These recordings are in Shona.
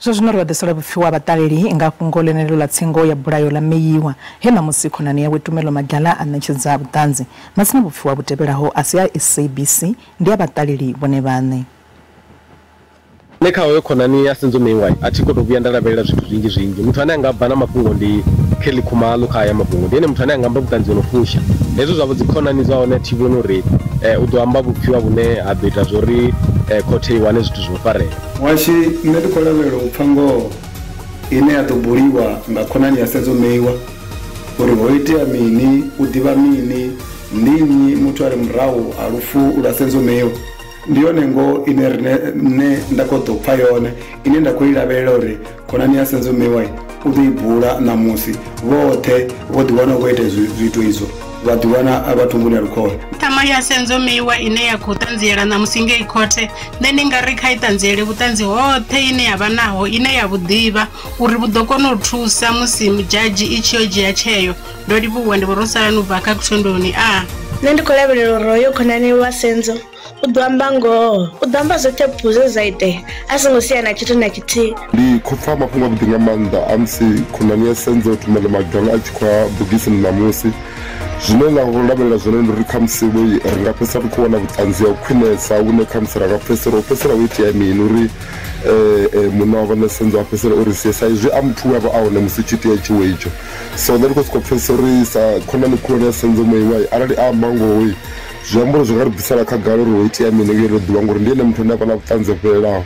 Zwino ri wadesela Vhupfiwa vhataleli nga fhungo ḽeneḽo ḽa tsengo ya bulayo ḽa meiwa he ṋamusi khonani yawe Tumelo Magala a ṋetshedza vhuṱanzi masina Vhupfiwa vhutevhelaho a si a SABC ndi a vhataleli vhone vhaṋe. Ne kha hoyo khonani ya senzo meiwa a thi khoto vhuya nda lavhelela zwithu zwinzhi muthu ane anga bva na Mafhungo ndi Kelly Khumalo kha ya Mafhungo ndi ene muthu ane anga amba vhuṱanzi no fusha hezwo zwavho dzi khonani zwa hone thi vhona uri u ḓo amba Vhupfiwa vhune ha ḓo ita zwori khothe i wane zwithu zwo farela. Washi nṋe ndi khou lavhelela u pfha ngoho ine ya ḓo buliwa nga khonani ya senzo meiwa uri ho itea mini, u ḓivha mini, ndi nnyi muthu ari murahu a lufu lwa senzo meiwa. Ndi yone ngo ine rine nda khou ḓo pfha yone ine nda khou i lavhelela uri khonani ya senzo meiwa u ḓo i bula ṋamusi vhoṱhe vho ḓiwana vho ita zwithu izwo vha ḓiwana a vhathumbuni ya lukhohe. Tama ya senzo meiwa ine ya khou ṱanziela ṋamusi ngei khothe nṋe ndi nga ri kha i ṱanziele vhuṱanzi hoṱhe ine ya vha naho ine ya vhuḓivha uri vhu ḓo kona u thusa musi mudzhaji i tshi yo dzhia tsheo. Ndo livhuwa ndi vhorosalani u bva kha kuthondoni nṋe ndi khou lavhelela uri hoyo khonani wa senzo u ḓo amba ngoho, u ḓo amba zwoṱhe zwe zwa itea a songo sia na tshithu na tshithihi. Ndi khou pfha mafhungo avhuḓi nga maanḓa a musi khonani ya senzo Tumelo Magala a tshi khou ya bugisini ṋamusi. Zwine nda khou lavhelela zwone ndi uri khamusi ri nga fhedzisela ri khou wana vhuṱanzi ha u khwinesa vhune khamusi ra nga fhedzisela ho itea mini uri munna wa vhone senzo a fhedzisela uri sie sa izwi a muthu we a vha a hone musi tshi itea tshiwo itsho. So nṋe ndi khou sokou pfhesesa uri sa khonani khulwane ya senzo meiwa arali a amba ngoho zwiambaro zwi nga ri bvisela khagala uri ho itea mini ngei ro ḓivha ngori ndi ene muthu ane a vha na vhuṱanzi ho fhelelaho.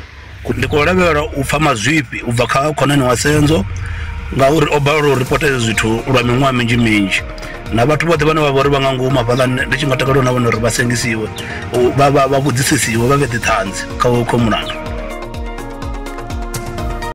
Ndi khou lavhelela u pfha mazwifhi u bva kha khonani wa senzo ngauri o balelwa u ripota ezwi zwithu lwa miṅwaha minzhi na vhathu vhoṱhe vhane vha vha uri vha nga ngomu hafhaḽa ndi tshi nga takalela na vhone uri vha sengisiwe vha vhudzisisiwe vha vhe ḓiṱhanzi kha mulandu.